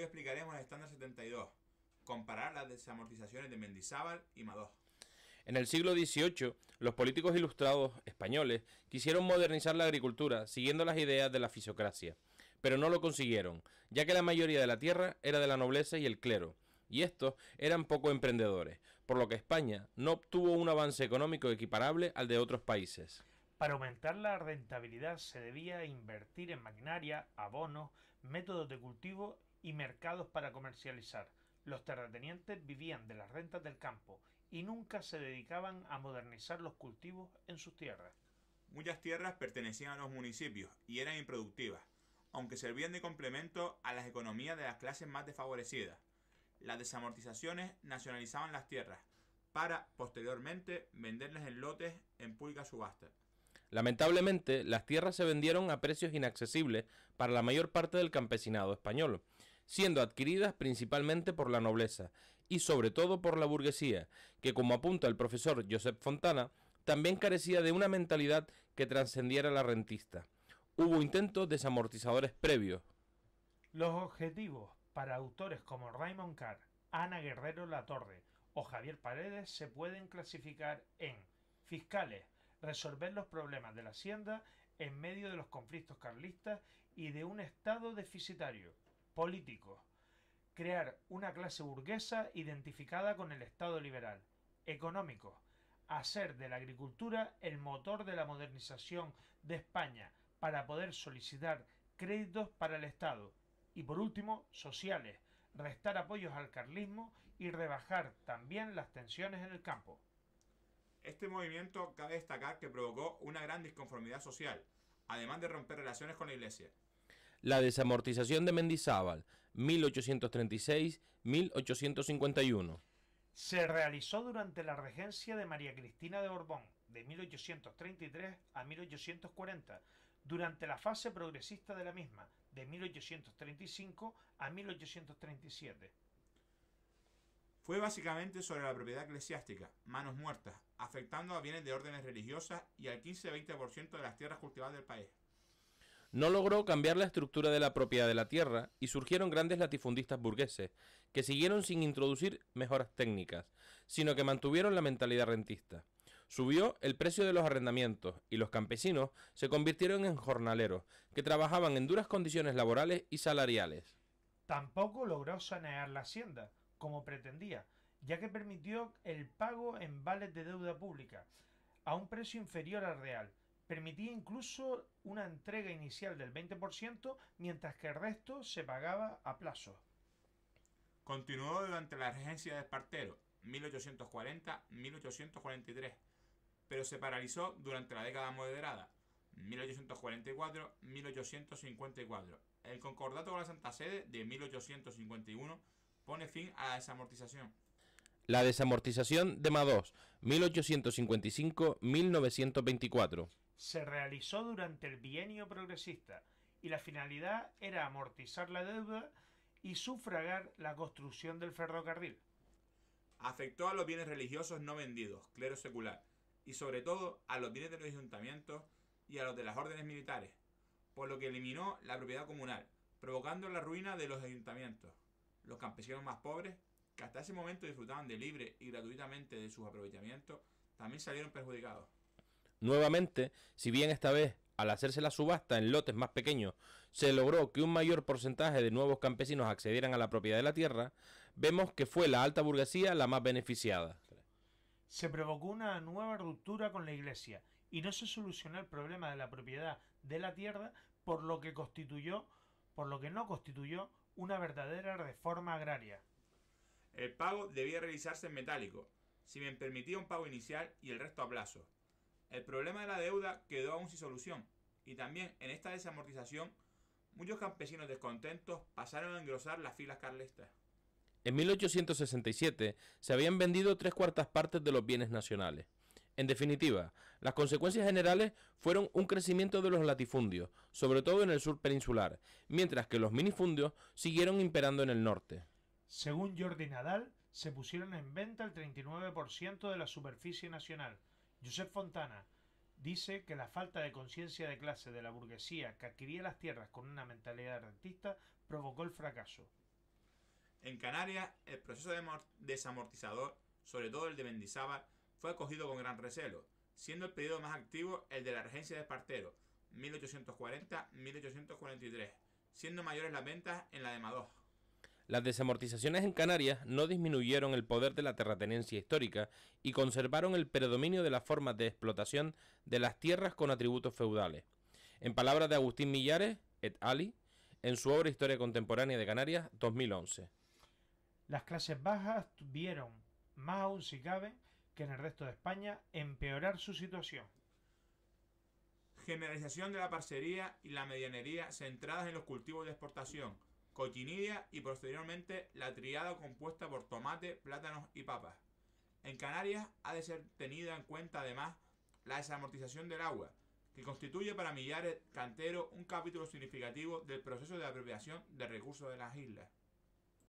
hoy explicaremos el estándar 72, comparar las desamortizaciones de Mendizábal y Madoz. En el siglo XVIII, los políticos ilustrados españoles quisieron modernizar la agricultura siguiendo las ideas de la fisiocracia, pero no lo consiguieron, ya que la mayoría de la tierra era de la nobleza y el clero, y estos eran poco emprendedores, por lo que España no obtuvo un avance económico equiparable al de otros países. Para aumentar la rentabilidad se debía invertir en maquinaria, abonos, métodos de cultivo y mercados para comercializar. Los terratenientes vivían de las rentas del campo y nunca se dedicaban a modernizar los cultivos en sus tierras. Muchas tierras pertenecían a los municipios y eran improductivas, aunque servían de complemento a las economías de las clases más desfavorecidas. Las desamortizaciones nacionalizaban las tierras para, posteriormente, venderlas en lotes en pública subasta. Lamentablemente, las tierras se vendieron a precios inaccesibles para la mayor parte del campesinado español, siendo adquiridas principalmente por la nobleza y sobre todo por la burguesía, que, como apunta el profesor Josep Fontana, también carecía de una mentalidad que trascendiera la rentista. Hubo intentos desamortizadores previos. Los objetivos para autores como Raymond Carr, Ana Guerrero Latorre o Javier Paredes se pueden clasificar en fiscales, resolver los problemas de la hacienda en medio de los conflictos carlistas y de un Estado deficitario; políticos, crear una clase burguesa identificada con el Estado liberal; económicos, hacer de la agricultura el motor de la modernización de España para poder solicitar créditos para el Estado; y por último, sociales, restar apoyos al carlismo y rebajar también las tensiones en el campo. Este movimiento cabe destacar que provocó una gran disconformidad social, además de romper relaciones con la Iglesia. La desamortización de Mendizábal, 1836-1851. Se realizó durante la regencia de María Cristina de Borbón, de 1833 a 1840, durante la fase progresista de la misma, de 1835 a 1837. Fue básicamente sobre la propiedad eclesiástica, manos muertas, afectando a bienes de órdenes religiosas y al 15-20% de las tierras cultivadas del país. No logró cambiar la estructura de la propiedad de la tierra y surgieron grandes latifundistas burgueses, que siguieron sin introducir mejoras técnicas, sino que mantuvieron la mentalidad rentista. Subió el precio de los arrendamientos y los campesinos se convirtieron en jornaleros, que trabajaban en duras condiciones laborales y salariales. Tampoco logró sanear la hacienda, como pretendía, ya que permitió el pago en vales de deuda pública, a un precio inferior al real. Permitía incluso una entrega inicial del 20%, mientras que el resto se pagaba a plazo. Continuó durante la regencia de Espartero, 1840-1843, pero se paralizó durante la década moderada, 1844-1854. El concordato con la Santa Sede de 1851 pone fin a la desamortización. La desamortización de Madoz, 1855-1924. Se realizó durante el bienio progresista y la finalidad era amortizar la deuda y sufragar la construcción del ferrocarril. Afectó a los bienes religiosos no vendidos, clero secular, y sobre todo a los bienes de los ayuntamientos y a los de las órdenes militares, por lo que eliminó la propiedad comunal, provocando la ruina de los ayuntamientos. Los campesinos más pobres, que hasta ese momento disfrutaban de libre y gratuitamente de sus aprovechamientos, también salieron perjudicados. Nuevamente, si bien esta vez, al hacerse la subasta en lotes más pequeños, se logró que un mayor porcentaje de nuevos campesinos accedieran a la propiedad de la tierra, vemos que fue la alta burguesía la más beneficiada. Se provocó una nueva ruptura con la Iglesia y no se solucionó el problema de la propiedad de la tierra, por lo que no constituyó una verdadera reforma agraria. El pago debía realizarse en metálico, si bien permitía un pago inicial y el resto a plazo. El problema de la deuda quedó aún sin solución, y también en esta desamortización muchos campesinos descontentos pasaron a engrosar las filas carlistas. En 1867 se habían vendido 3/4 partes de los bienes nacionales. En definitiva, las consecuencias generales fueron un crecimiento de los latifundios, sobre todo en el sur peninsular, mientras que los minifundios siguieron imperando en el norte. Según Jordi Nadal, se pusieron en venta el 39% de la superficie nacional. Josep Fontana dice que la falta de conciencia de clase de la burguesía, que adquiría las tierras con una mentalidad rentista, provocó el fracaso. En Canarias, el proceso desamortizador, sobre todo el de Mendizábal, fue acogido con gran recelo, siendo el periodo más activo el de la regencia de Espartero, 1840-1843, siendo mayores las ventas en la de Madoz. Las desamortizaciones en Canarias no disminuyeron el poder de la terratenencia histórica y conservaron el predominio de las formas de explotación de las tierras con atributos feudales. En palabras de Agustín Millares et al., en su obra Historia Contemporánea de Canarias, 2011. Las clases bajas vieron, más aún si cabe, que en el resto de España, empeorar su situación. Generalización de la parcería y la medianería centradas en los cultivos de exportación, cochinidia y posteriormente la tríada compuesta por tomate, plátanos y papas. En Canarias ha de ser tenida en cuenta además la desamortización del agua, que constituye para Millares Cantero un capítulo significativo del proceso de apropiación de recursos de las islas.